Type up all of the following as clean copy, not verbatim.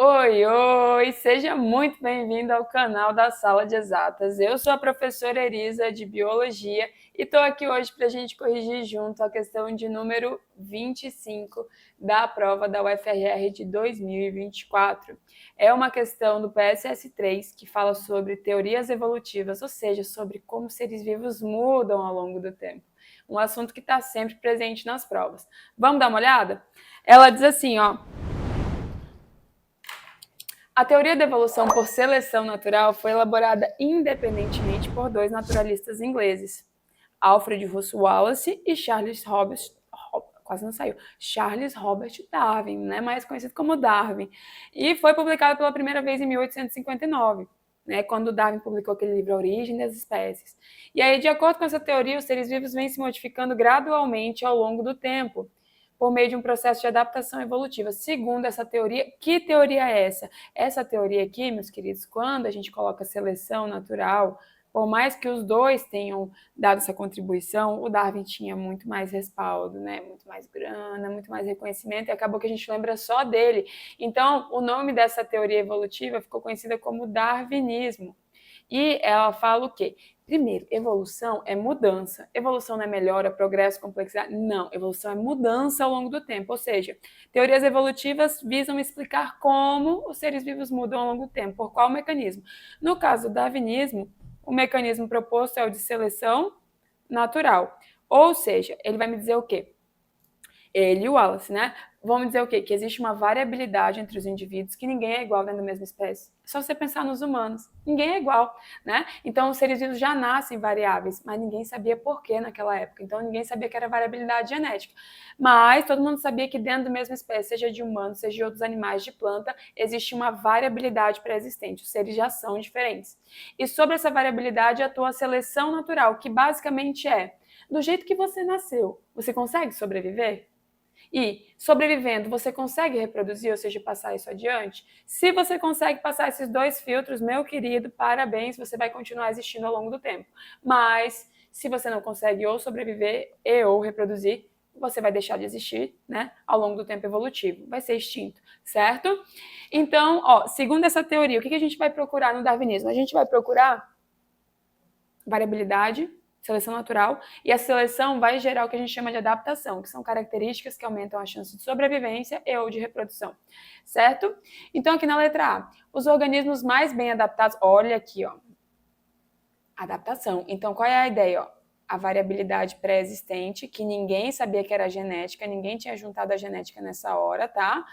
Oi, oi! Seja muito bem-vindo ao canal da Sala de Exatas. Eu sou a professora Erisa de Biologia e estou aqui hoje para a gente corrigir junto a questão de número 25 da prova da UFRR de 2024. É uma questão do PSS3 que fala sobre teorias evolutivas, ou seja, sobre como seres vivos mudam ao longo do tempo. Um assunto que está sempre presente nas provas. Vamos dar uma olhada? Ela diz assim, ó. A teoria da evolução por seleção natural foi elaborada independentemente por dois naturalistas ingleses, Alfred Russel Wallace e Charles Robert Darwin, né, mais conhecido como Darwin, e foi publicado pela primeira vez em 1859, né, quando Darwin publicou aquele livro A Origem das Espécies. E aí, de acordo com essa teoria, os seres vivos vêm se modificando gradualmente ao longo do tempo, por meio de um processo de adaptação evolutiva. Segundo essa teoria, que teoria é essa? Essa teoria aqui, meus queridos, quando a gente coloca seleção natural, por mais que os dois tenham dado essa contribuição, o Darwin tinha muito mais respaldo, né? Muito mais grana, muito mais reconhecimento, e acabou que a gente lembra só dele. Então, o nome dessa teoria evolutiva ficou conhecida como darwinismo. E ela fala o quê? Primeiro, evolução é mudança. Evolução não é melhora, progresso, complexidade. Não, evolução é mudança ao longo do tempo. Ou seja, teorias evolutivas visam explicar como os seres vivos mudam ao longo do tempo, por qual mecanismo. No caso do darwinismo, o mecanismo proposto é o de seleção natural. Ou seja, ele vai me dizer o quê? Ele e o Wallace, né? Vamos dizer o quê? Que existe uma variabilidade entre os indivíduos, que ninguém é igual dentro da mesma espécie. É só você pensar nos humanos. Ninguém é igual, né? Então, os seres vivos já nascem variáveis, mas ninguém sabia por quê naquela época. Então, ninguém sabia que era variabilidade genética. Mas todo mundo sabia que dentro da mesma espécie, seja de humanos, seja de outros animais, de planta, existe uma variabilidade pré-existente. Os seres já são diferentes. E sobre essa variabilidade atua a seleção natural, que basicamente é, do jeito que você nasceu, você consegue sobreviver? E, sobrevivendo, você consegue reproduzir, ou seja, passar isso adiante? Se você consegue passar esses dois filtros, meu querido, parabéns, você vai continuar existindo ao longo do tempo. Mas, se você não consegue ou sobreviver e ou reproduzir, você vai deixar de existir, né, ao longo do tempo evolutivo. Vai ser extinto, certo? Então, ó, segundo essa teoria, o que a gente vai procurar no darwinismo? A gente vai procurar variabilidade, seleção natural, e a seleção vai gerar o que a gente chama de adaptação, que são características que aumentam a chance de sobrevivência e ou de reprodução, certo? Então, aqui na letra A, os organismos mais bem adaptados, olha aqui, ó, adaptação. Então, qual é a ideia, ó? A variabilidade pré-existente, que ninguém sabia que era genética, ninguém tinha juntado a genética nessa hora, tá?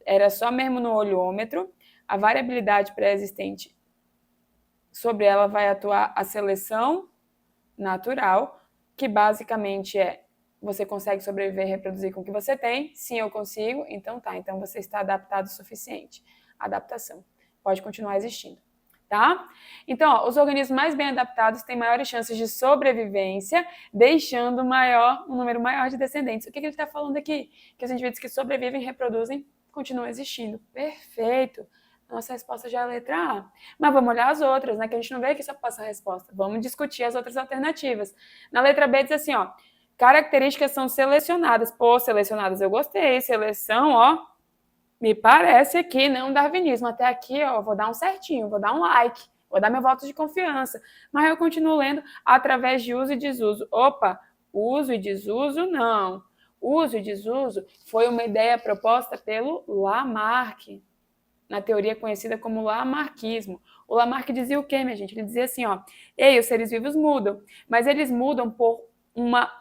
Era só mesmo no olhômetro. A variabilidade pré-existente, sobre ela vai atuar a seleção natural, que basicamente é você consegue sobreviver e reproduzir com o que você tem? Sim, eu consigo. Então tá, então você está adaptado o suficiente. Adaptação. Pode continuar existindo, tá? Então, ó, os organismos mais bem adaptados têm maiores chances de sobrevivência, deixando um número maior de descendentes. O que ele está falando aqui? Que os indivíduos que sobrevivem e reproduzem continuam existindo. Perfeito. Nossa resposta já é a letra A. Mas vamos olhar as outras, né? Que a gente não veio aqui só para passar a resposta. Vamos discutir as outras alternativas. Na letra B diz assim, ó. Características são selecionadas. Pô, selecionadas eu gostei. Seleção, ó. Me parece aqui, né? Um darwinismo. Até aqui, ó, vou dar um certinho, vou dar um like. Vou dar meu voto de confiança. Mas eu continuo lendo através de uso e desuso. Opa, uso e desuso, não. Uso e desuso foi uma ideia proposta pelo Lamarck, na teoria conhecida como lamarquismo. O Lamarck dizia o quê, minha gente? Ele dizia assim, ó, ei, os seres vivos mudam, mas eles mudam por uma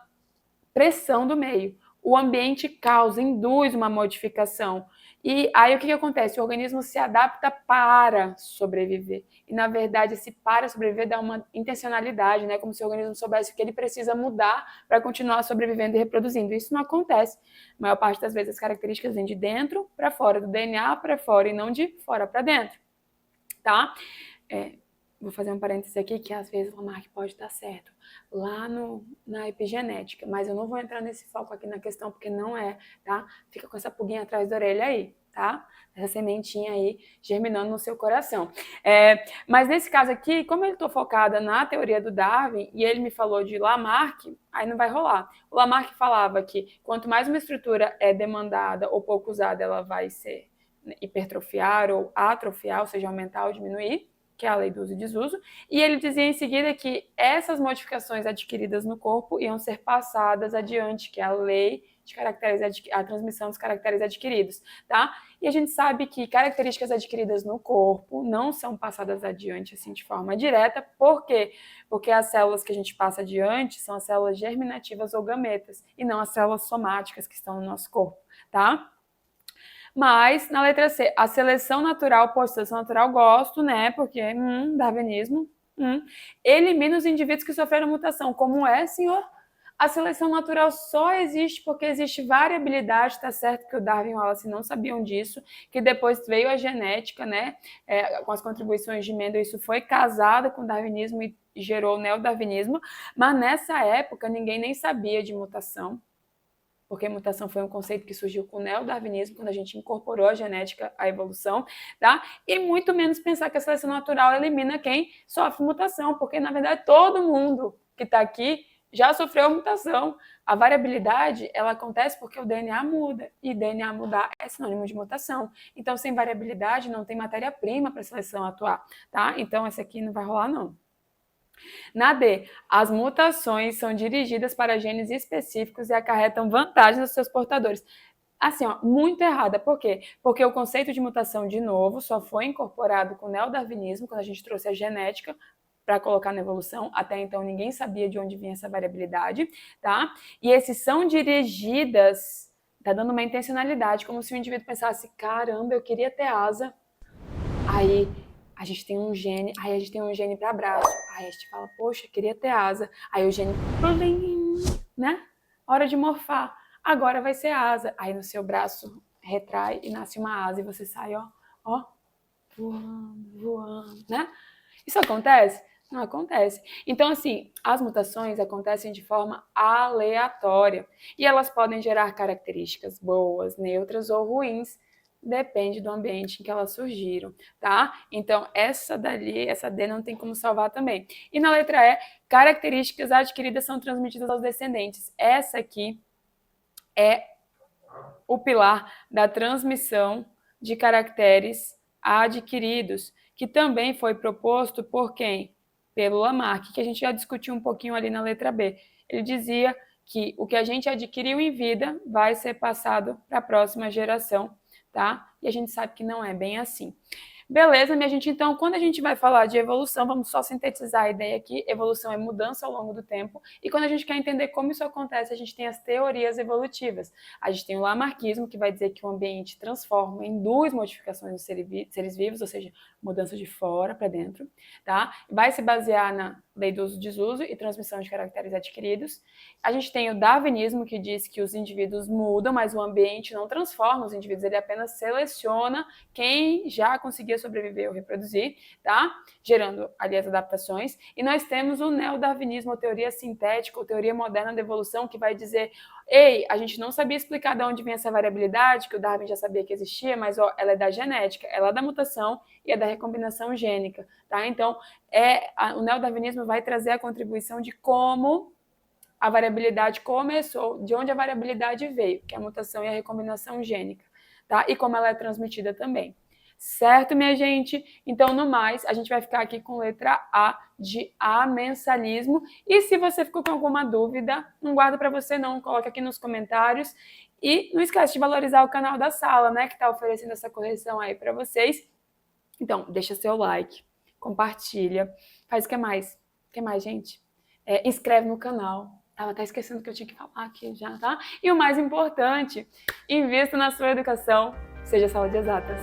pressão do meio. O ambiente causa, induz uma modificação. E aí o que acontece? O organismo se adapta para sobreviver. E, na verdade, esse para sobreviver dá uma intencionalidade, né? Como se o organismo soubesse que ele precisa mudar para continuar sobrevivendo e reproduzindo. Isso não acontece. A maior parte das vezes as características vêm de dentro para fora, do DNA para fora e não de fora para dentro. Tá? Vou fazer um parênteses aqui, que às vezes o Lamarck pode estar certo lá na epigenética, mas eu não vou entrar nesse foco aqui na questão, porque não é, tá? Fica com essa pulguinha atrás da orelha aí, tá? Essa sementinha aí germinando no seu coração. Mas nesse caso aqui, como eu estou focada na teoria do Darwin, e ele me falou de Lamarck, aí não vai rolar. O Lamarck falava que quanto mais uma estrutura é demandada ou pouco usada, ela vai ser hipertrofiar ou atrofiar, ou seja, aumentar ou diminuir, que é a lei do uso e desuso, e ele dizia em seguida que essas modificações adquiridas no corpo iam ser passadas adiante, que é a lei de caracteres, a transmissão dos caracteres adquiridos, tá? E a gente sabe que características adquiridas no corpo não são passadas adiante assim de forma direta, por quê? Porque as células que a gente passa adiante são as células germinativas ou gametas, e não as células somáticas que estão no nosso corpo, tá? Mas, na letra C, a seleção natural, poxa, seleção natural gosto, né? Porque, darwinismo, elimina os indivíduos que sofreram mutação. Como é, senhor? A seleção natural só existe porque existe variabilidade, tá certo que o Darwin e o Wallace não sabiam disso, que depois veio a genética, né? Com as contribuições de Mendel, isso foi casado com o darwinismo e gerou o neodarwinismo, mas nessa época ninguém nem sabia de mutação, porque mutação foi um conceito que surgiu com o neodarwinismo, quando a gente incorporou a genética à evolução, tá? E muito menos pensar que a seleção natural elimina quem sofre mutação, porque, na verdade, todo mundo que está aqui já sofreu mutação. A variabilidade, ela acontece porque o DNA muda, e DNA mudar é sinônimo de mutação. Então, sem variabilidade, não tem matéria-prima para a seleção atuar, tá? Então, essa aqui não vai rolar, não. Na D, as mutações são dirigidas para genes específicos e acarretam vantagens aos seus portadores. Assim, ó, muito errada. Por quê? Porque o conceito de mutação, de novo, só foi incorporado com o neodarwinismo, quando a gente trouxe a genética para colocar na evolução. Até então, ninguém sabia de onde vinha essa variabilidade, tá? E esses são dirigidas, tá dando uma intencionalidade, como se o indivíduo pensasse, caramba, eu queria ter asa. Aí a gente tem um gene para braço. Aí a gente fala, poxa, queria ter asa. Aí o gene, né? Hora de morfar. Agora vai ser asa. Aí no seu braço retrai e nasce uma asa e você sai, ó, voando, né? Isso acontece? Não acontece. Então, assim, as mutações acontecem de forma aleatória e elas podem gerar características boas, neutras ou ruins, depende do ambiente em que elas surgiram, tá? Então, essa D não tem como salvar também. E na letra E, características adquiridas são transmitidas aos descendentes. Essa aqui é o pilar da transmissão de caracteres adquiridos, que também foi proposto por quem? Pelo Lamarck, que a gente já discutiu um pouquinho ali na letra B. Ele dizia que o que a gente adquiriu em vida vai ser passado para a próxima geração, tá? E a gente sabe que não é bem assim. Beleza, minha gente? Então, quando a gente vai falar de evolução, vamos só sintetizar a ideia aqui. Evolução é mudança ao longo do tempo. E quando a gente quer entender como isso acontece, a gente tem as teorias evolutivas. A gente tem o lamarquismo, que vai dizer que o ambiente transforma, induz modificações nos seres vivos, ou seja, mudança de fora para dentro, tá? Vai se basear na lei do uso e desuso e transmissão de caracteres adquiridos. A gente tem o darwinismo, que diz que os indivíduos mudam, mas o ambiente não transforma os indivíduos, ele apenas seleciona quem já conseguia sobreviver ou reproduzir, tá? Gerando ali as adaptações. E nós temos o neodarwinismo, ou teoria sintética, ou teoria moderna da evolução, que vai dizer, ei, a gente não sabia explicar de onde vem essa variabilidade, que o Darwin já sabia que existia, mas ó, ela é da genética, ela é da mutação e é da recombinação gênica, tá? Então, o neodarwinismo vai trazer a contribuição de como a variabilidade começou, de onde a variabilidade veio, que é a mutação e a recombinação gênica, tá? E como ela é transmitida também. Certo, minha gente? Então, no mais, a gente vai ficar aqui com letra A de amensalismo. E se você ficou com alguma dúvida, não guarda para você não, coloca aqui nos comentários. E não esquece de valorizar o canal da sala, né, que está oferecendo essa correção aí para vocês. Então, deixa seu like, compartilha, faz o que mais? O que mais, gente? Inscreve no canal. Tava até esquecendo que eu tinha que falar aqui já, tá? E o mais importante, invista na sua educação, seja sala de exatas.